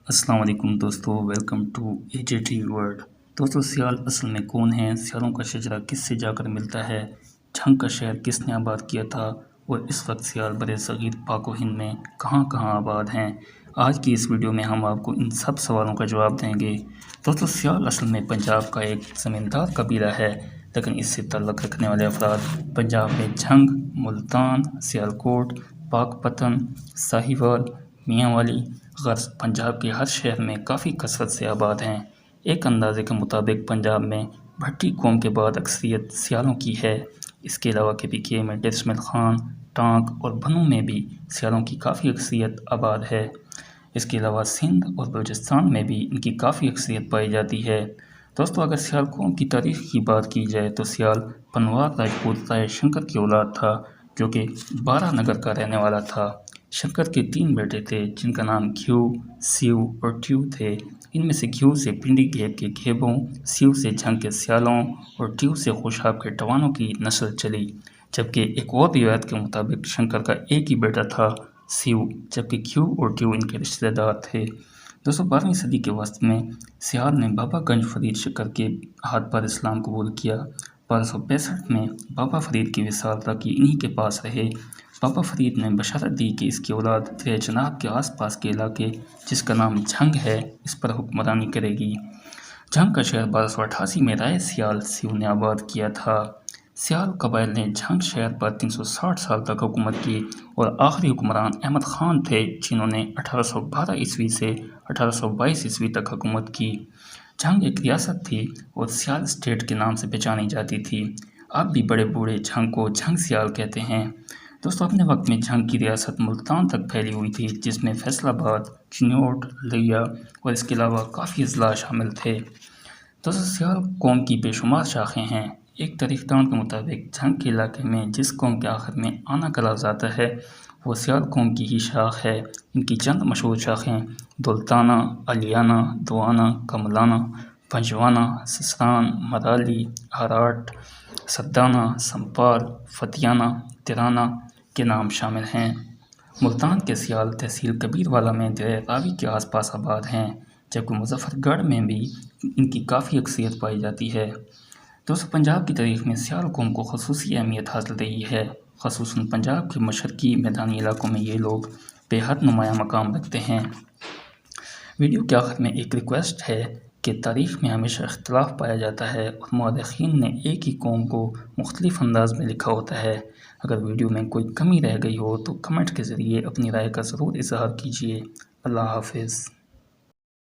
السلام علیکم دوستو، ویلکم ٹو AJT ورلڈ۔ دوستو، سیال اصل میں کون ہیں؟ سیالوں کا شجرہ کس سے جا کر ملتا ہے؟ جھنگ کا شہر کس نے آباد کیا تھا؟ اور اس وقت سیال بر صغیر پاک و ہند میں کہاں کہاں آباد ہیں؟ آج کی اس ویڈیو میں ہم آپ کو ان سب سوالوں کا جواب دیں گے۔ دوستو، سیال اصل میں پنجاب کا ایک زمیندار قبیلہ ہے، لیکن اس سے تعلق رکھنے والے افراد پنجاب میں جھنگ، ملتان، سیالکوٹ، پاک پتن، ساہیوال، میاں والی غرض پنجاب کے ہر شہر میں کافی کثرت سے آباد ہیں۔ ایک اندازے کے مطابق پنجاب میں بھٹی قوم کے بعد اکثریت سیالوں کی ہے۔ اس کے علاوہ KPK میں ڈیرسمل خان، ٹانک اور بنوں میں بھی سیالوں کی کافی اکثریت آباد ہے۔ اس کے علاوہ سندھ اور بلوچستان میں بھی ان کی کافی اکثریت پائی جاتی ہے۔ دوستو، اگر سیال قوم کی تاریخ کی بات کی جائے تو سیال پنوار راجپوت رائے شنکر کی اولاد تھا، جو کہ بارہ نگر کا رہنے والا تھا۔ شنکر کے 3 بیٹے تھے، جن کا نام گھیو، سیو اور ٹیو تھے۔ ان میں سے گھیو سے پنڈی گھیب کے گھیبوں، سیو سے جھنگ کے سیالوں اور ٹیو سے خوشاب کے ٹوانوں کی نسل چلی، جبکہ ایک اور روایت کے مطابق شنکر کا ایک ہی بیٹا تھا، سیو، جبکہ گھیو اور ٹیو ان کے رشتہ دار تھے۔ 12ویں صدی کے وسط میں سیال نے بابا گنج فرید شکر کے ہاتھ پر اسلام قبول کیا۔ 1265 میں بابا فرید کی وصال تک انہی کے پاس رہے۔ بابا فرید نے بشارت دی کہ اس کی اولاد دریا چناب کے آس پاس کے علاقے، جس کا نام جھنگ ہے، اس پر حکمرانی کرے گی۔ جھنگ کا شہر 1288 میں رائے سیال سیو نے آباد کیا تھا۔ سیال قبائل نے جھنگ شہر پر 360 سال تک حکومت کی اور آخری حکمران احمد خان تھے، جنہوں نے 1812 عیسوی سے 1822 عیسوی تک حکومت کی۔ جھنگ ایک ریاست تھی اور سیال اسٹیٹ کے نام سے پہچانی جاتی تھی۔ اب بھی بڑے بوڑھے جھنگ کو جھنگ سیال کہتے ہیں۔ دوستو، اپنے وقت میں جھنگ کی ریاست ملتان تک پھیلی ہوئی تھی، جس میں فیصل آباد، چنیوٹ، لیا اور اس کے علاوہ کافی اضلاع شامل تھے۔ دوستو، سیال قوم کی بے شمار شاخیں ہیں۔ ایک تاریخ دان کے مطابق جھنگ کے علاقے میں جس قوم کے آخر میں آنا کا لفظ آتا ہے، وہ سیال قوم کی ہی شاخ ہے۔ ان کی چند مشہور شاخیں دولتانہ، علیانہ، دوانہ، کملانہ، پنجوانہ، سسران، مرالی، آراٹ، سردانہ، سمپال، فتیانہ، ترانہ کے نام شامل ہیں۔ ملتان کے سیال تحصیل کبیروالا میں دریائے راوی کے آس پاس آباد ہیں، جبکہ مظفر گڑھ میں بھی ان کی کافی اکثریت پائی جاتی ہے۔ دوستو، پنجاب کی تاریخ میں سیال قوم کو خصوصی اہمیت حاصل رہی ہے، خصوصاً پنجاب کے مشرقی میدانی علاقوں میں یہ لوگ بے حد نمایاں مقام رکھتے ہیں۔ ویڈیو کے آخر میں ایک ریکویسٹ ہے کہ تاریخ میں ہمیشہ اختلاف پایا جاتا ہے اور مورخین نے ایک ہی قوم کو مختلف انداز میں لکھا ہوتا ہے۔ اگر ویڈیو میں کوئی کمی رہ گئی ہو تو کمنٹ کے ذریعے اپنی رائے کا ضرور اظہار کیجیے۔ اللہ حافظ۔